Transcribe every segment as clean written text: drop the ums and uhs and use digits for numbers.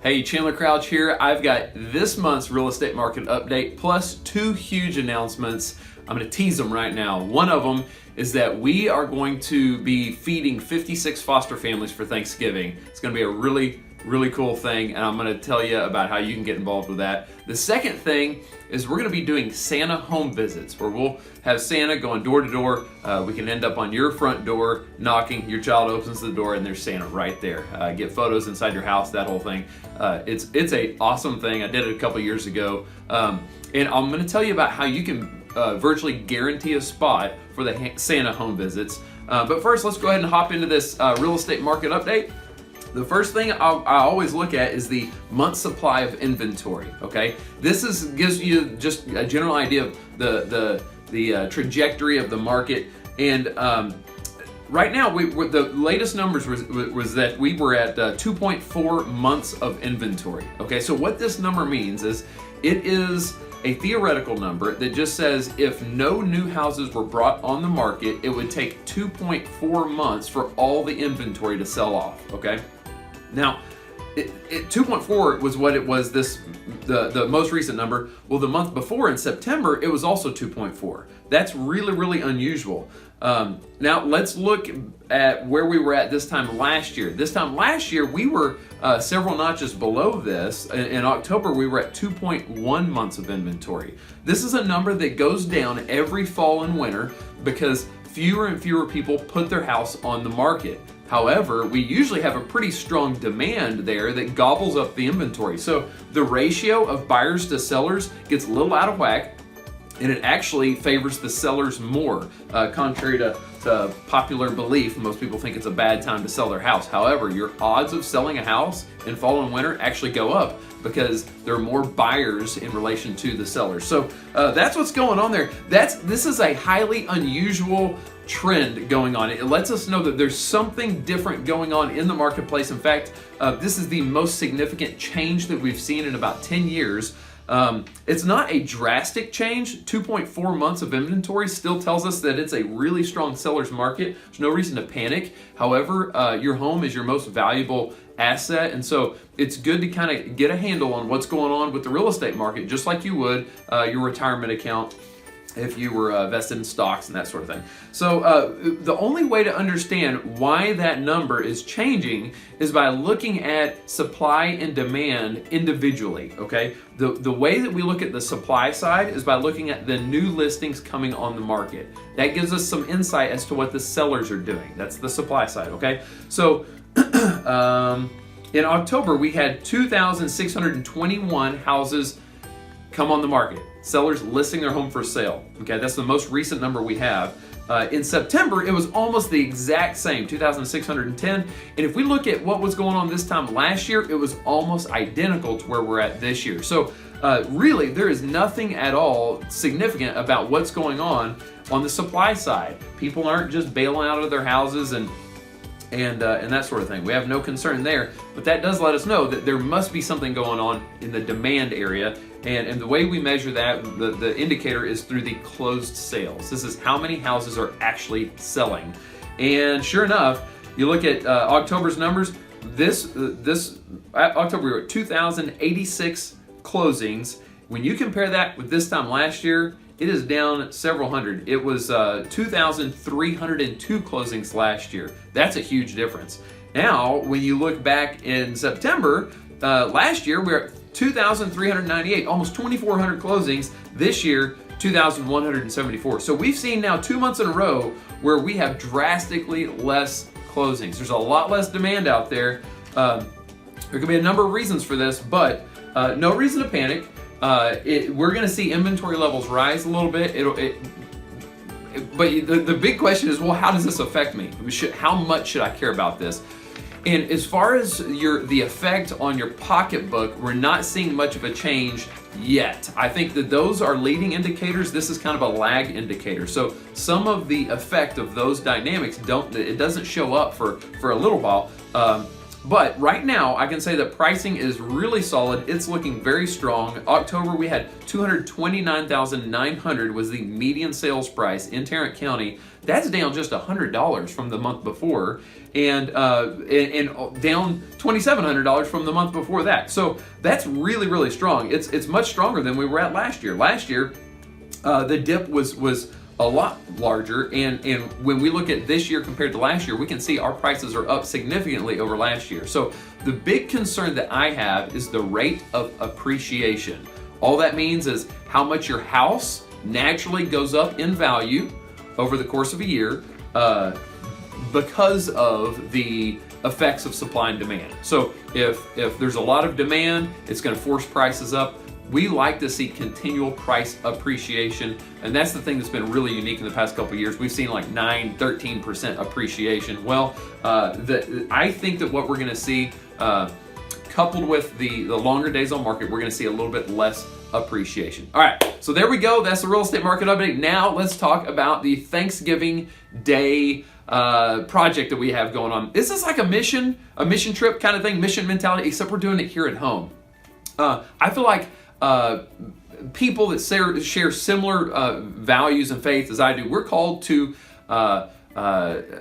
Hey, Chandler Crouch here. I've got this month's real estate market update plus two huge announcements. I'm going to tease them right now. One of them is that we are going to be feeding 56 foster families for Thanksgiving. It's going to be a really cool thing, and I'm going to tell you about how you can get involved with that. The second thing is we're going to be doing Santa home visits, where we'll have Santa going door to door. We can end up on your front door knocking, your child opens the door, and there's Santa right there. Get photos inside your house, that whole thing. It's a awesome thing. I did it a couple years ago, and I'm going to tell you about how you can virtually guarantee a spot for the Santa home visits. But first, let's go ahead and hop into this real estate market update. The first thing I always look at is the month supply of inventory. Okay, this gives you just a general idea of the trajectory of the market. And right now, the latest numbers was that we were at 2.4 months of inventory. Okay, so what this number means is it is a theoretical number that just says if no new houses were brought on the market, it would take 2.4 months for all the inventory to sell off. Okay. Now, 2.4 was what it was the most recent number. Well, the month before in September, it was also 2.4. That's really unusual. Now, let's look at where we were at this time last year. This time last year, we were several notches below this. In October, we were at 2.1 months of inventory. This is a number that goes down every fall and winter because fewer and fewer people put their house on the market. However, we usually have a pretty strong demand there that gobbles up the inventory. So the ratio of buyers to sellers gets a little out of whack, and it actually favors the sellers more, contrary to popular belief. Most people think it's a bad time to sell their house. However, your odds of selling a house in fall and winter actually go up because there are more buyers in relation to the sellers. So that's what's going on there. This is a highly unusual trend going on. It lets us know that there's something different going on in the marketplace. In fact, this is the most significant change that we've seen in about 10 years. It's not a drastic change. 2.4 months of inventory still tells us that it's a really strong seller's market. There's no reason to panic. However, your home is your most valuable asset, and so it's good to kind of get a handle on what's going on with the real estate market, just like you would your retirement account if you were vested in stocks and that sort of thing. So the only way to understand why that number is changing is by looking at supply and demand individually, okay? The way that we look at the supply side is by looking at the new listings coming on the market. That gives us some insight as to what the sellers are doing. That's the supply side, okay? So in October, we had 2,621 houses come on the market. Sellers listing their home for sale. Okay, that's the most recent number we have. In September, it was almost the exact same, 2,610. And if we look at what was going on this time last year, it was almost identical to where we're at this year. So really, there is nothing at all significant about what's going on the supply side. People aren't just bailing out of their houses and that sort of thing. We have no concern there, but that does let us know that there must be something going on in the demand area. And the way we measure that, the indicator is through the closed sales. This is how many houses are actually selling. And sure enough, you look at October's numbers, this October we were at 2,086 closings. When you compare that with this time last year, it is down several hundred. It was 2,302 closings last year. That's a huge difference. Now, when you look back in September, last year we were at 2,398, almost 2,400 closings. This year, 2,174. So we've seen now 2 months in a row where we have drastically less closings. There's a lot less demand out there. There could be a number of reasons for this, but no reason to panic. We're going to see inventory levels rise a little bit. But the big question is, well, how does this affect me? How much should I care about this? And as far as the effect on your pocketbook, we're not seeing much of a change yet. I think that those are leading indicators. This is kind of a lag indicator. So some of the effect of those dynamics it doesn't show up for a little while. But right now, I can say that pricing is really solid. It's looking very strong. October, we had $229,900 was the median sales price in Tarrant County. That's down just $100 from the month before, and down $2,700 from the month before that. So that's really, really strong. It's much stronger than we were at last year. Last year, the dip was a lot larger, and when we look at this year compared to last year, we can see our prices are up significantly over last year. So the big concern that I have is the rate of appreciation. All that means is how much your house naturally goes up in value over the course of a year because of the effects of supply and demand. So if there's a lot of demand, it's going to force prices up. We like to see continual price appreciation, and that's the thing that's been really unique in the past couple of years. We've seen like 13% appreciation. Well, I think that what we're going to see, coupled with the longer days on market, we're going to see a little bit less appreciation. All right, so there we go. That's the real estate market update. Now let's talk about the Thanksgiving Day project that we have going on. This is like a mission trip kind of thing, mission mentality, except we're doing it here at home. I feel like people that share similar values and faith as I do, we're called to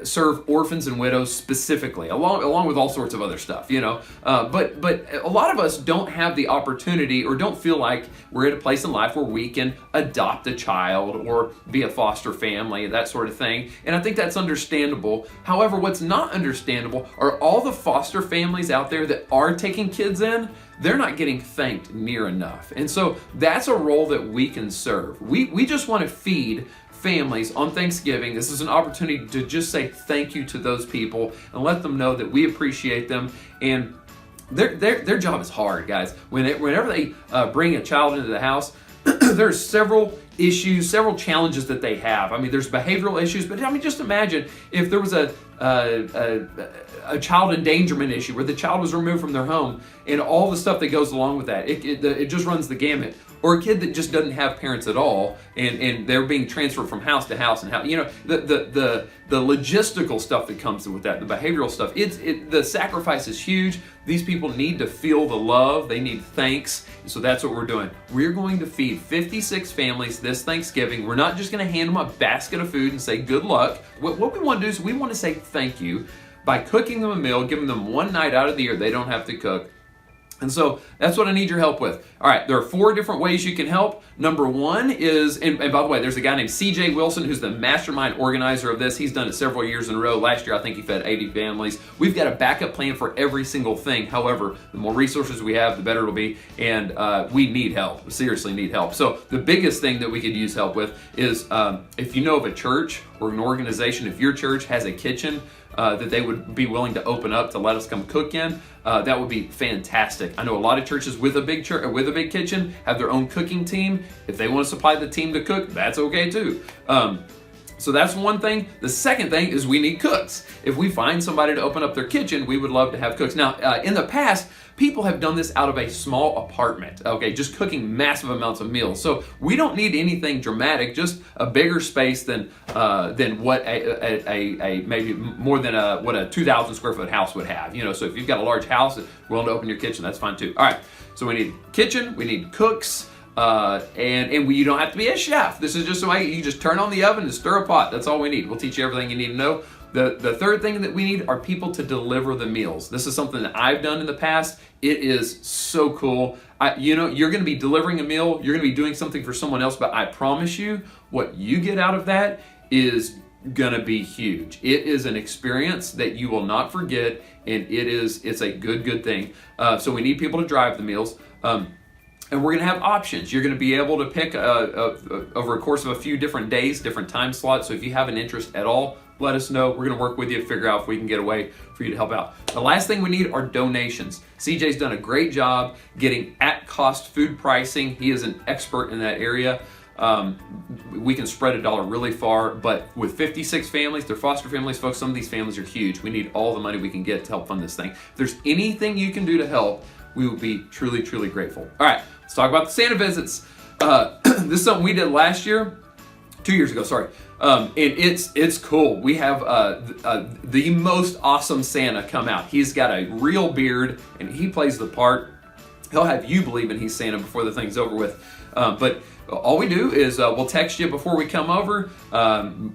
serve orphans and widows specifically, along with all sorts of other stuff, you know. But a lot of us don't have the opportunity or don't feel like we're at a place in life where we can adopt a child or be a foster family, that sort of thing. And I think that's understandable. However, what's not understandable are all the foster families out there that are taking kids in. They're not getting thanked near enough. And so that's a role that we can serve. We just want to feed families on Thanksgiving. This is an opportunity to just say thank you to those people and let them know that we appreciate them. And their job is hard, guys. Whenever they bring a child into the house, there's several issues, several challenges that they have. I mean, there's behavioral issues, but I mean, just imagine if there was a child endangerment issue where the child was removed from their home and all the stuff that goes along with that. It just runs the gamut. Or a kid that just doesn't have parents at all, and they're being transferred from house to house, and how, you know, the logistical stuff that comes with that, the behavioral stuff. The sacrifice is huge. These people need to feel the love. They need thanks. So that's what we're doing. We're going to feed 56 families this Thanksgiving. We're not just going to hand them a basket of food and say good luck. What we want to do is we want to say thank you by cooking them a meal, giving them one night out of the year they don't have to cook. And so that's what I need your help with. All right, there are 4 different ways you can help. Number 1 is, and by the way, there's a guy named CJ Wilson who's the mastermind organizer of this. He's done it several years in a row. Last year, I think he fed 80 families. We've got a backup plan for every single thing. However, the more resources we have, the better it'll be. And we need help. We seriously need help. So the biggest thing that we could use help with is if you know of a church or an organization, if your church has a kitchen that they would be willing to open up to let us come cook in, that would be fantastic. I know a lot of churches with a big kitchen have their own cooking team. If they want to supply the team to cook, that's okay too. So that's one thing. The second thing is we need cooks. If we find somebody to open up their kitchen, we would love to have cooks. Now, in the past, people have done this out of a small apartment, okay, just cooking massive amounts of meals. So we don't need anything dramatic, just a bigger space than what a maybe more than what a 2,000 square foot house would have. You know, so if you've got a large house willing to open your kitchen, that's fine too. All right, so we need kitchen, we need cooks. You don't have to be a chef. This is just a way you just turn on the oven and stir a pot. That's all we need. We'll teach you everything you need to know. The third thing that we need are people to deliver the meals. This is something that I've done in the past. It is so cool. You're going to be delivering a meal. You're going to be doing something for someone else, but I promise you, what you get out of that is going to be huge. It is an experience that you will not forget, and it's a good thing. So we need people to drive the meals. And we're going to have options. You're going to be able to pick over a course of a few different days, different time slots. So if you have an interest at all, let us know. We're going to work with you to figure out if we can get a way for you to help out. The last thing we need are donations. CJ's done a great job getting at-cost food pricing. He is an expert in that area. We can spread $1 really far, but with 56 families, they're foster families, folks. Some of these families are huge. We need all the money we can get to help fund this thing. If there's anything you can do to help, we would be truly grateful. All right, let's talk about the Santa visits. This is something we did last year. 2 years ago, sorry. And it's cool. We have the most awesome Santa come out. He's got a real beard, and he plays the part. He'll have you believing he's Santa before the thing's over with. But all we do is we'll text you before we come over,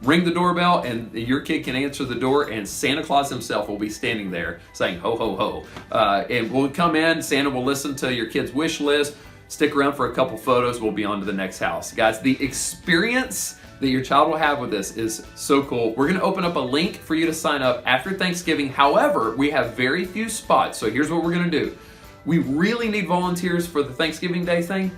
ring the doorbell, and your kid can answer the door, and Santa Claus himself will be standing there saying, ho, ho, ho. And we'll come in, Santa will listen to your kid's wish list, stick around for a couple photos, we'll be on to the next house. Guys, the experience that your child will have with this is so cool. We're gonna open up a link for you to sign up after Thanksgiving. However, we have very few spots, so here's what we're gonna do. We really need volunteers for the Thanksgiving Day thing.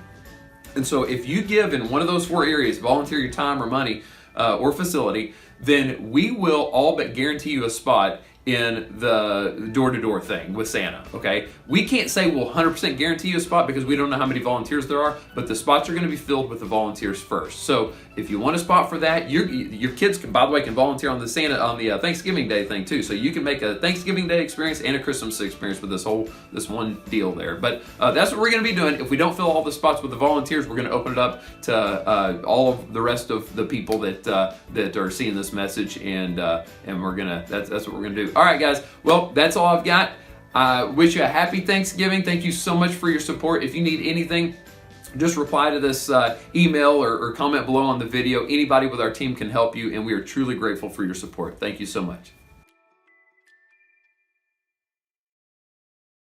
And so if you give in one of those 4 areas, volunteer your time or money or facility, then we will all but guarantee you a spot in the door-to-door thing with Santa, okay? We can't say we'll 100% guarantee you a spot because we don't know how many volunteers there are, but the spots are gonna be filled with the volunteers first. So if you want a spot for that, your kids can, by the way, can volunteer on the Thanksgiving Day thing too. So you can make a Thanksgiving Day experience and a Christmas experience with this one deal there. But that's what we're gonna be doing. If we don't fill all the spots with the volunteers, we're gonna open it up to all of the rest of the people that are seeing this message, and we're gonna that's what we're gonna do. All right, guys. Well, that's all I've got. I wish you a happy Thanksgiving. Thank you so much for your support. If you need anything, just reply to this email or comment below on the video. Anybody with our team can help you, and we are truly grateful for your support. Thank you so much.